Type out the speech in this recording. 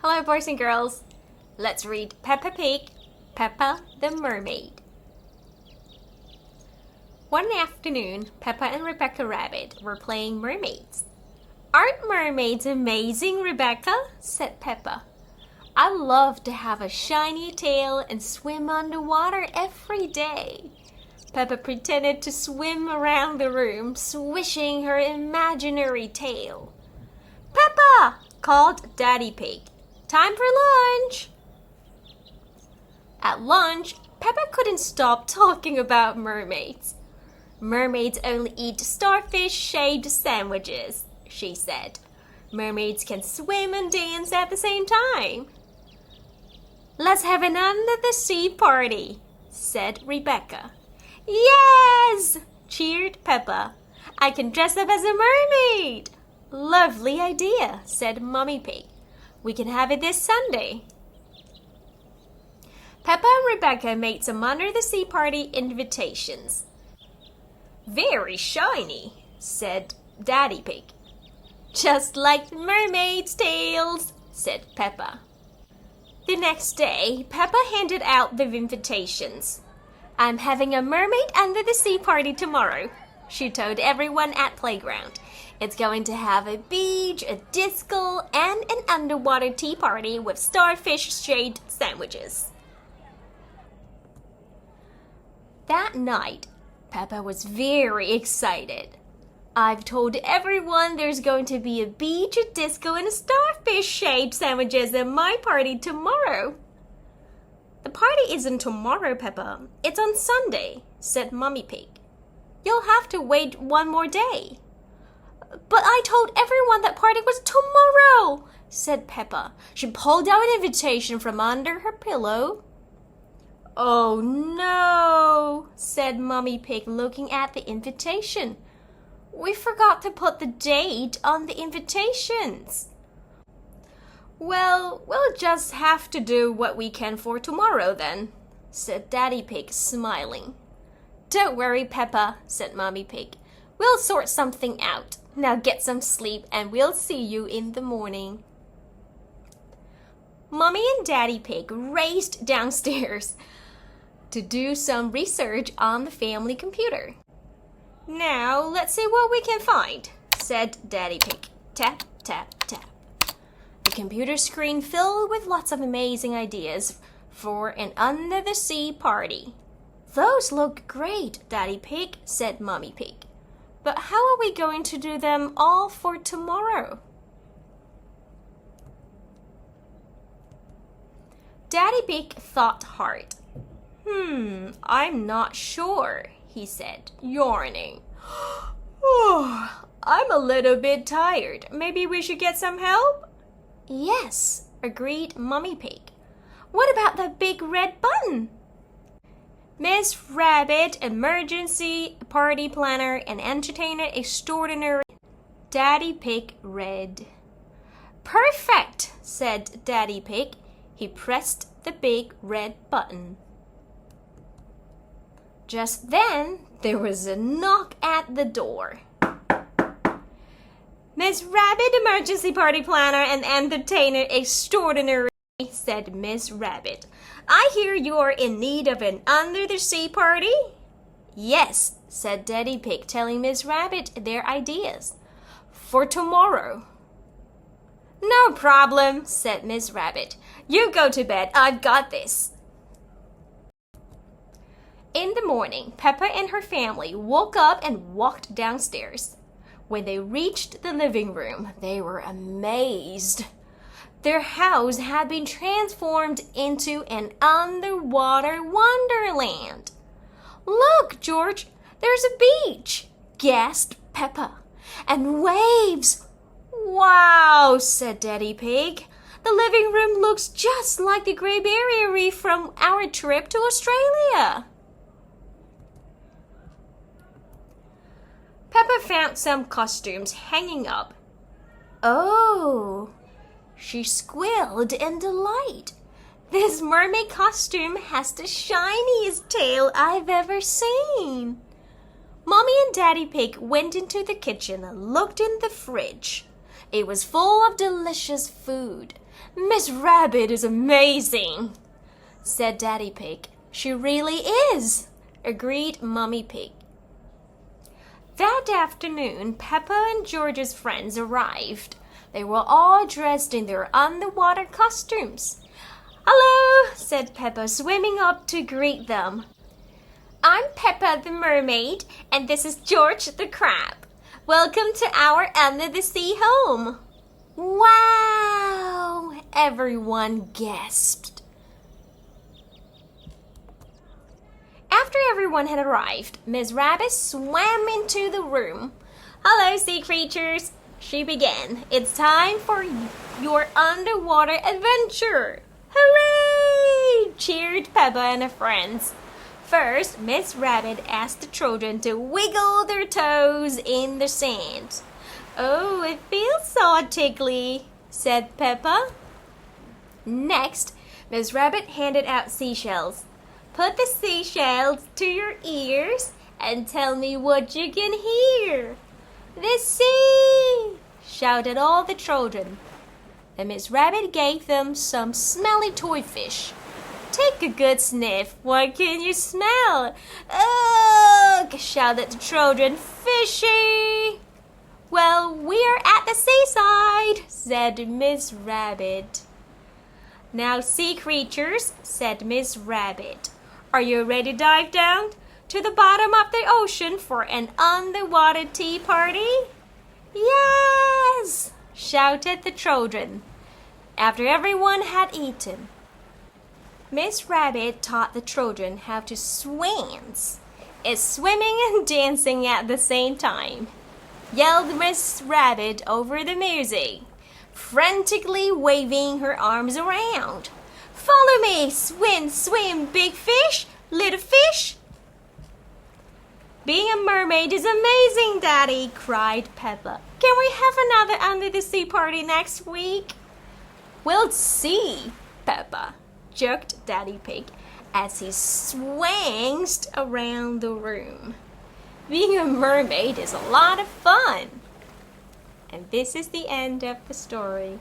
Hello boys and girls, let's read Peppa Pig, Peppa the Mermaid. One afternoon, Peppa and Rebecca Rabbit were playing mermaids. "Aren't mermaids amazing, Rebecca?" said Peppa. "I love to have a shiny tail and swim underwater every day." Peppa pretended to swim around the room, swishing her imaginary tail. "Peppa!" called Daddy Pig. "Time for lunch!" At lunch, Peppa couldn't stop talking about mermaids. "Mermaids only eat starfish-shaped sandwiches," she said. "Mermaids can swim and dance at the same time." "Let's have an under-the-sea party," said Rebecca. "Yes!" cheered Peppa. "I can dress up as a mermaid." "Lovely idea," said Mummy Pig. "We can have it this Sunday." Peppa and Rebecca made some under-the-sea party invitations. "Very shiny," said Daddy Pig. "Just like mermaids' tails," said Peppa. The next day, Peppa handed out the invitations. "I'm having a mermaid under-the-sea party tomorrow," she told everyone at playground. "It's going to have a beach, a disco, and an underwater tea party with starfish-shaped sandwiches." That night, Peppa was very excited. "I've told everyone there's going to be a beach, a disco, and a starfish-shaped sandwiches at my party tomorrow." "The party isn't tomorrow, Peppa. It's on Sunday," said Mummy Pig. "You'll have to wait one more day." "But I told everyone that party was tomorrow," said Peppa. She pulled out an invitation from under her pillow. "Oh no," said Mummy Pig, looking at the invitation. "We forgot to put the date on the invitations." "Well, we'll just have to do what we can for tomorrow then," said Daddy Pig, smiling. "Don't worry, Peppa," said Mummy Pig. "We'll sort something out. Now get some sleep and we'll see you in the morning." Mummy and Daddy Pig raced downstairs to do some research on the family computer. "Now let's see what we can find," said Daddy Pig. Tap, tap, tap. The computer screen filled with lots of amazing ideas for an under-the-sea party. "Those look great, Daddy Pig," said Mummy Pig. "But how are we going to do them all for tomorrow?" Daddy Pig thought hard. I'm not sure," he said, yawning. "Oh, I'm a little bit tired. Maybe we should get some help?" "Yes," agreed Mummy Pig. "What about that big red button?" "Miss Rabbit, emergency party planner and entertainer extraordinary," Daddy Pig read. "Perfect," said Daddy Pig. He pressed the big red button. Just then, there was a knock at the door. "Miss Rabbit, emergency party planner and entertainer extraordinary," said Miss Rabbit. "I hear you're in need of an under-the-sea party?" "Yes," said Daddy Pig, telling Miss Rabbit their ideas. "For tomorrow." "No problem," said Miss Rabbit. "You go to bed. I've got this." In the morning, Peppa and her family woke up and walked downstairs. When they reached the living room, they were amazed. Their house had been transformed into an underwater wonderland. "Look, George, there's a beach," gasped Peppa. "And waves." "Wow," said Daddy Pig. "The living room looks just like the Great Barrier Reef from our trip to Australia." Peppa found some costumes hanging up. "Oh," she squealed in delight. "This mermaid costume has the shiniest tail I've ever seen." Mommy and Daddy Pig went into the kitchen and looked in the fridge. It was full of delicious food. Miss Rabbit is amazing, said Daddy Pig. She really is, agreed Mummy Pig. That afternoon, Peppa and George's friends arrived. They were all dressed in their underwater costumes. Hello, said Peppa, swimming up to greet them. I'm Peppa the Mermaid, and this is George the Crab. Welcome to our Under the Sea home. Wow! Everyone gasped. After everyone had arrived, Miss Rabbit swam into the room. Hello, sea creatures, she began. It's time for your underwater adventure. Hooray! Cheered Peppa and her friends. First, Miss Rabbit asked the children to wiggle their toes in the sand. Oh, it feels so tickly, said Peppa. Next, Miss Rabbit handed out seashells. Put the seashells to your ears and tell me what you can hear. The sea! Shouted all the children. And Miss Rabbit gave them some smelly toy fish. Take a good sniff. What can you smell? Ugh! Shouted the children. Fishy! Well, we're at the seaside, said Miss Rabbit. Now, sea creatures, said Miss Rabbit, are you ready to dive down to the bottom of the ocean for an underwater tea party? Yes! Shouted the children. After everyone had eaten, Miss Rabbit taught the children how to swim. It's swimming and dancing at the same time, yelled Miss Rabbit over the music, frantically waving her arms around. Follow me! Swim, swim, big fish, little fish! Being a mermaid is amazing, Daddy, cried Peppa. Can we have another Under the Sea party next week? We'll see, Peppa, joked Daddy Pig as he swanged around the room. Being a mermaid is a lot of fun. And this is the end of the story.